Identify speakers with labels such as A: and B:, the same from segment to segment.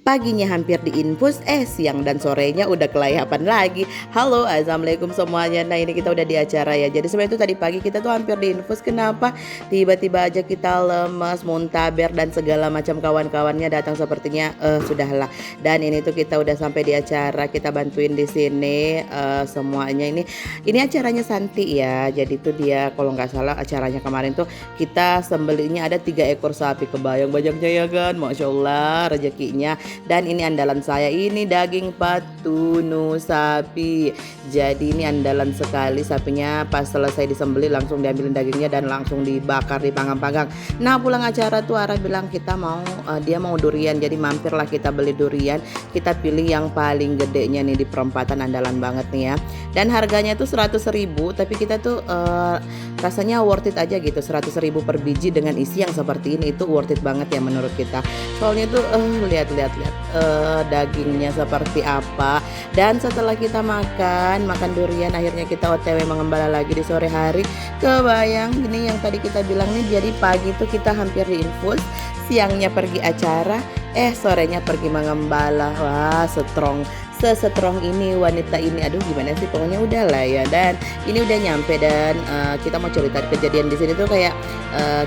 A: Paginya hampir diinfus, siang dan sorenya udah kelayapan lagi. Halo, assalamualaikum semuanya. Nah ini kita udah di acara ya. Jadi sebenarnya itu tadi pagi kita tuh hampir diinfus. Kenapa? Tiba-tiba aja kita lemes, muntaber dan segala macam kawan-kawannya datang sepertinya sudahlah. Dan ini tuh kita udah sampai di acara. Kita bantuin di sini semuanya ini. Ini acaranya Santi ya. Jadi tuh dia kalau nggak salah acaranya kemarin tuh kita sembelihnya ada 3 ekor sapi. Kebayang banyaknya ya kan? Masya Allah rezekinya. Dan ini andalan saya, ini daging patunu sapi. Jadi ini andalan sekali, sapinya pas selesai disembelih langsung diambilin dagingnya dan langsung dibakar, dipanggang-panggang. Nah pulang acara tuh Ara bilang kita mau dia mau durian, jadi mampirlah kita beli durian. Kita pilih yang paling gedenya nih di perempatan, andalan banget nih ya. Dan harganya tuh 100.000, tapi kita tuh rasanya worth it aja gitu. 100.000 per biji dengan isi yang seperti ini itu worth it banget ya menurut kita. Soalnya tuh lihat dagingnya seperti apa. Dan setelah kita makan durian, akhirnya kita OTW mengembala lagi di sore hari. Kebayang ini yang tadi kita bilang nih, jadi pagi tuh kita hampir diinfus, siangnya pergi acara, sorenya pergi mengembala. Wah, sestrong ini wanita ini, aduh gimana sih, pokoknya udah lah ya. Dan ini udah nyampe dan kita mau cerita kejadian di sini tuh kayak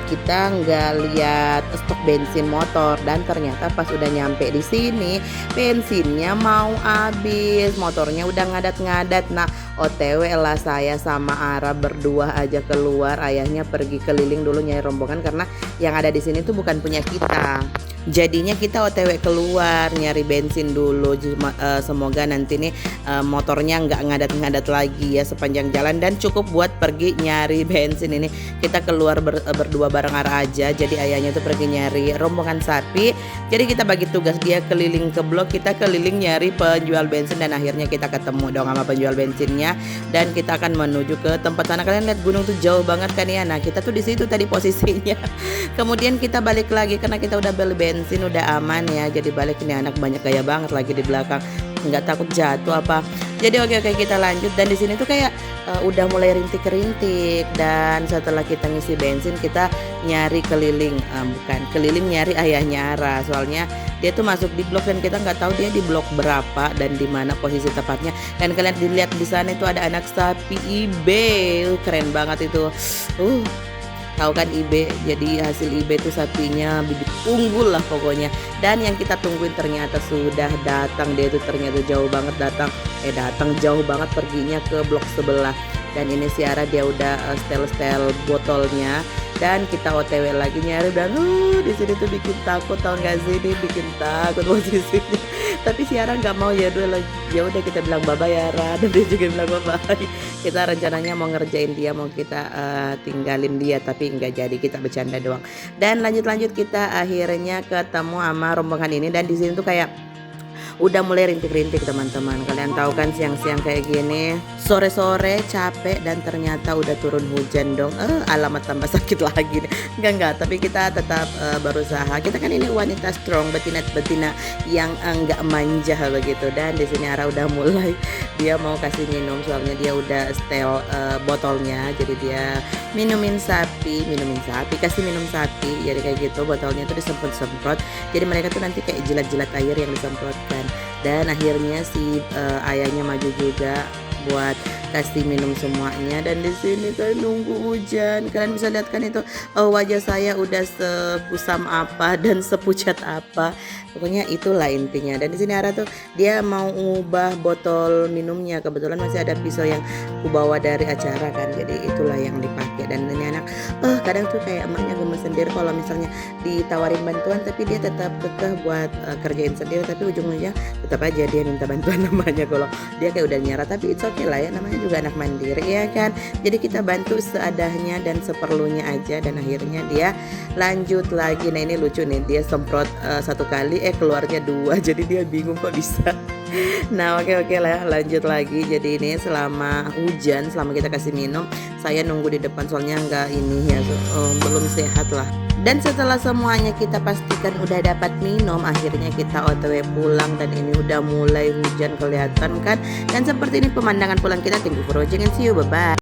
A: kita nggak lihat stok bensin motor, dan ternyata pas udah nyampe di sini bensinnya mau habis, motornya udah ngadat-ngadat. Nah OTW lah saya sama Ara berdua aja keluar, ayahnya pergi keliling dulu nyari rombongan karena yang ada di sini tuh bukan punya kita. Jadinya kita OTW keluar nyari bensin dulu, semoga nanti nih motornya nggak ngadat-ngadat lagi ya sepanjang jalan, dan cukup buat pergi nyari bensin. Ini kita keluar berdua bareng Ara aja, jadi ayahnya tuh pergi nyari rombongan sapi. Jadi kita bagi tugas, dia keliling ke blok, kita keliling nyari penjual bensin, dan akhirnya kita ketemu dong sama penjual bensinnya, dan kita akan menuju ke tempat sana. Kalian lihat gunung tuh jauh banget kan ya. Nah kita tuh di situ tadi posisinya. Kemudian kita balik lagi karena kita udah beli bensin, udah aman ya. Jadi balik, ini anak banyak gaya banget lagi di belakang, nggak takut jatuh apa. Jadi oke kita lanjut. Dan di sini tuh kayak udah mulai rintik-rintik, dan setelah kita ngisi bensin kita nyari keliling, nyari ayahnya Ara, soalnya dia tuh masuk di blok dan kita nggak tahu dia di blok berapa dan di mana posisi tepatnya. Dan kalian dilihat di sana itu ada anak sapi IB, keren banget itu. Tahu kan IB, jadi hasil IB itu sapinya bibit unggul lah pokoknya. Dan yang kita tungguin ternyata sudah datang, dia itu ternyata jauh banget datang jauh banget perginya ke blok sebelah. Dan ini si Ara dia udah setel botolnya, dan kita OTW lagi nyari. Dan di sini tuh bikin takut, tau gak sih, ini bikin takut posisinya. Tapi si Ara nggak mau ya udah kita bilang bye bye Ara, dan dia juga bilang bye bye. Kita rencananya mau ngerjain dia, mau kita tinggalin dia, tapi nggak jadi, kita bercanda doang. Dan lanjut kita akhirnya ketemu sama rombongan ini. Dan di sini tuh kayak udah mulai rintik-rintik teman-teman. Kalian tahu kan siang-siang kayak gini, sore-sore capek, dan ternyata udah turun hujan dong. Alamat tambah sakit lagi nih. Enggak, tapi kita tetap berusaha. Kita kan ini wanita strong, betina yang enggak manja begitu. Dan di sini Ara udah mulai, dia mau kasih minum, soalnya dia udah setel botolnya. Jadi dia minumin sapi, kasih minum sapi. Jadi kayak gitu, botolnya tuh disemprot. Jadi mereka tuh nanti kayak jilat-jilat air yang disemprotkan. Dan akhirnya si ayahnya maju juga buat kasih minum semuanya. Dan di sini kan nunggu hujan. Kalian bisa lihat kan itu wajah saya udah sekusam apa dan sepucat apa. Pokoknya itulah intinya. Dan di sini Ara tuh dia mau ngubah botol minumnya. Kebetulan masih ada pisau yang kubawa dari acara kan. Jadi itulah yang dipakai. Dan ini anak kadang tuh kayak emaknya gemes sendiri kalau misalnya ditawarin bantuan, tapi dia tetap kekeh buat kerjain sendiri. Tapi ujung-ujungnya tetap aja dia minta bantuan namanya. Kalau dia kayak udah nyerah, tapi it's okay lah ya, namanya juga anak mandiri ya kan. Jadi kita bantu seadanya dan seperlunya aja. Dan akhirnya dia lanjut lagi. Nah ini lucu nih, dia semprot satu kali keluarnya 2, jadi dia bingung kok bisa. Nah oke lah, lanjut lagi. Jadi ini selama hujan, selama kita kasih minum, saya nunggu di depan soalnya nggak ini ya, belum sehat lah. Dan setelah semuanya kita pastikan udah dapat minum, akhirnya kita OTW pulang. Dan ini udah mulai hujan kelihatan kan. Dan seperti ini pemandangan pulang kita. Thank you for watching and see you, bye bye.